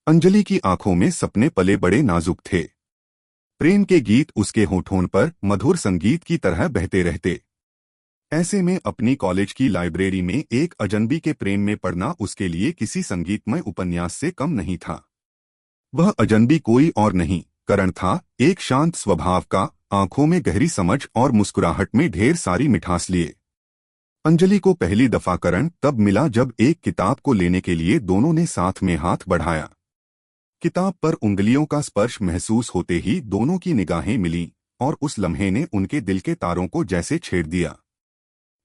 अंजलि की आंखों में सपने पले बड़े नाजुक थे। प्रेम के गीत उसके होठों पर मधुर संगीत की तरह बहते रहते। ऐसे में अपनी कॉलेज की लाइब्रेरी में एक अजनबी के प्रेम में पड़ना उसके लिए किसी संगीतमय उपन्यास से कम नहीं था। वह अजनबी कोई और नहीं, करण था, एक शांत स्वभाव का, आंखों में गहरी समझ और मुस्कुराहट में ढेर सारी मिठास लिए। अंजलि को पहली दफा करण तब मिला जब एक किताब को लेने के लिए दोनों ने साथ में हाथ बढ़ाया। किताब पर उंगलियों का स्पर्श महसूस होते ही दोनों की निगाहें मिलीं और उस लम्हे ने उनके दिल के तारों को जैसे छेड़ दिया।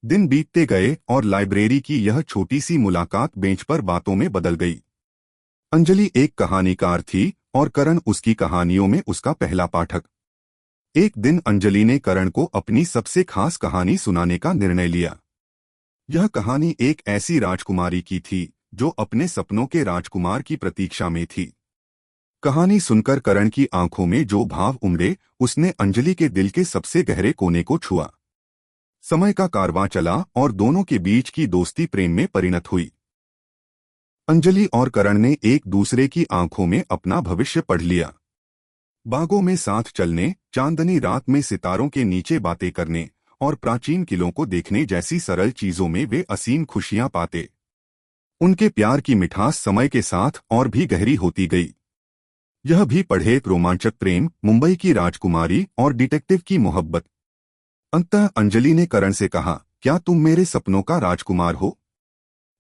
दिन बीतते गए और लाइब्रेरी की यह छोटी सी मुलाकात बेंच पर बातों में बदल गई। अंजलि एक कहानीकार थी और करण उसकी कहानियों में उसका पहला पाठक। एक दिन अंजलि ने करण को अपनी सबसे खास कहानी सुनाने का निर्णय लिया। यह कहानी एक ऐसी राजकुमारी की थी जो अपने सपनों के राजकुमार की प्रतीक्षा में थी। कहानी सुनकर करण की आंखों में जो भाव उमड़े, उसने अंजलि के दिल के सबसे गहरे कोने को छुआ। समय का कारवां चला और दोनों के बीच की दोस्ती प्रेम में परिणत हुई। अंजलि और करण ने एक दूसरे की आंखों में अपना भविष्य पढ़ लिया। बागों में साथ चलने, चांदनी रात में सितारों के नीचे बातें करने और प्राचीन किलों को देखने जैसी सरल चीजों में वे असीम खुशियां पाते। उनके प्यार की मिठास समय के साथ और भी गहरी होती गई। यह भी पढ़े रोमांचक प्रेम, मुंबई की राजकुमारी और डिटेक्टिव की मोहब्बत। अंततः अंजलि ने करण से कहा, क्या तुम मेरे सपनों का राजकुमार हो?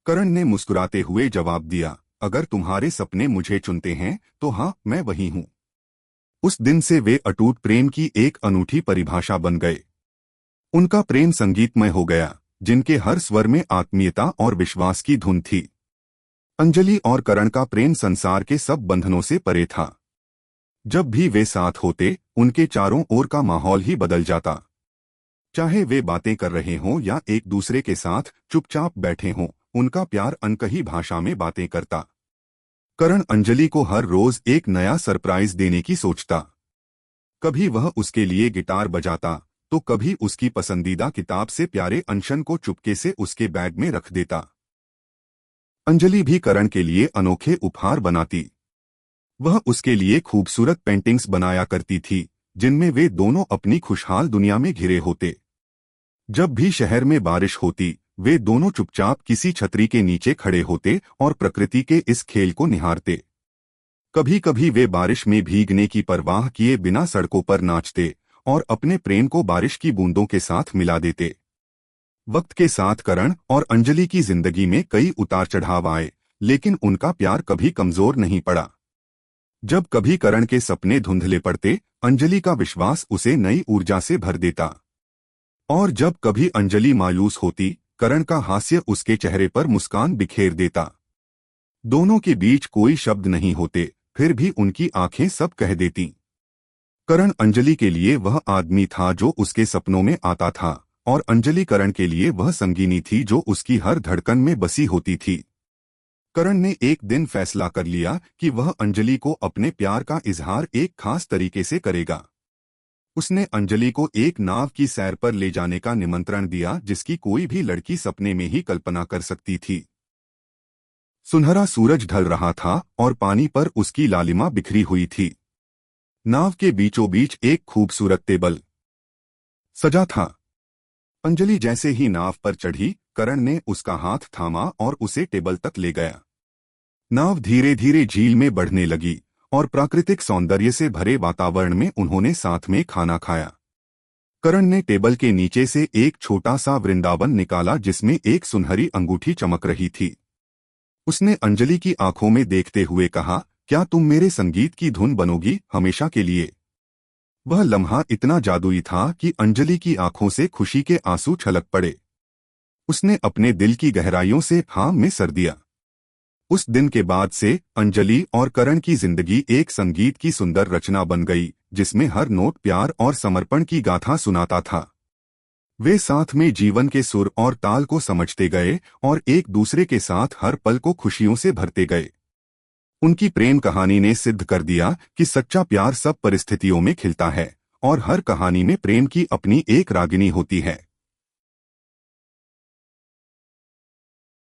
करण ने मुस्कुराते हुए जवाब दिया, अगर तुम्हारे सपने मुझे चुनते हैं तो हाँ, मैं वही हूँ। उस दिन से वे अटूट प्रेम की एक अनूठी परिभाषा बन गए। उनका प्रेम संगीतमय हो गया, जिनके हर स्वर में आत्मीयता और विश्वास की धुन थी। अंजलि और करण का प्रेम संसार के सब बंधनों से परे था। जब भी वे साथ होते, उनके चारों ओर का माहौल ही बदल जाता। चाहे वे बातें कर रहे हों या एक दूसरे के साथ चुपचाप बैठे हों, उनका प्यार अनकही भाषा में बातें करता। करण अंजलि को हर रोज एक नया सरप्राइज देने की सोचता। कभी वह उसके लिए गिटार बजाता, तो कभी उसकी पसंदीदा किताब से प्यारे अनशन को चुपके से उसके बैग में रख देता। अंजलि भी करण के लिए अनोखे उपहार बनाती। वह उसके लिए खूबसूरत पेंटिंग्स बनाया करती थी, जिनमें वे दोनों अपनी खुशहाल दुनिया में घिरे होते। जब भी शहर में बारिश होती, वे दोनों चुपचाप किसी छतरी के नीचे खड़े होते और प्रकृति के इस खेल को निहारते। कभी कभी वे बारिश में भीगने की परवाह किए बिना सड़कों पर नाचते और अपने प्रेम को बारिश की बूंदों के साथ मिला देते। वक्त के साथ करण और अंजलि की जिंदगी में कई उतार चढ़ाव आए, लेकिन उनका प्यार कभी कमजोर नहीं पड़ा। जब कभी करण के सपने धुंधले पड़ते, अंजलि का विश्वास उसे नई ऊर्जा से भर देता। और जब कभी अंजलि मायूस होती, करण का हास्य उसके चेहरे पर मुस्कान बिखेर देता। दोनों के बीच कोई शब्द नहीं होते, फिर भी उनकी आंखें सब कह देती। करण अंजलि के लिए वह आदमी था जो उसके सपनों में आता था, और अंजलि करण के लिए वह संगीनी थी जो उसकी हर धड़कन में बसी होती थी। करण ने एक दिन फैसला कर लिया कि वह अंजलि को अपने प्यार का इजहार एक खास तरीके से करेगा। उसने अंजलि को एक नाव की सैर पर ले जाने का निमंत्रण दिया, जिसकी कोई भी लड़की सपने में ही कल्पना कर सकती थी। सुनहरा सूरज ढल रहा था और पानी पर उसकी लालिमा बिखरी हुई थी। नाव के बीचों बीच एक खूबसूरत टेबल सजा था। अंजलि जैसे ही नाव पर चढ़ी, करण ने उसका हाथ थामा और उसे टेबल तक ले गया। नाव धीरे धीरे झील में बढ़ने लगी और प्राकृतिक सौंदर्य से भरे वातावरण में उन्होंने साथ में खाना खाया। करण ने टेबल के नीचे से एक छोटा सा वृंदावन निकाला जिसमें एक सुनहरी अंगूठी चमक रही थी। उसने अंजलि की आंखों में देखते हुए कहा, क्या तुम मेरे संगीत की धुन बनोगी हमेशा के लिए? वह लम्हा इतना जादुई था कि अंजलि की आंखों से खुशी के आंसू छलक पड़े। उसने अपने दिल की गहराइयों से हाँ में सर दिया। उस दिन के बाद से अंजलि और करण की जिंदगी एक संगीत की सुंदर रचना बन गई, जिसमें हर नोट प्यार और समर्पण की गाथा सुनाता था। वे साथ में जीवन के सुर और ताल को समझते गए और एक दूसरे के साथ हर पल को खुशियों से भरते गए। उनकी प्रेम कहानी ने सिद्ध कर दिया कि सच्चा प्यार सब परिस्थितियों में खिलता है और हर कहानी में प्रेम की अपनी एक रागिनी होती है।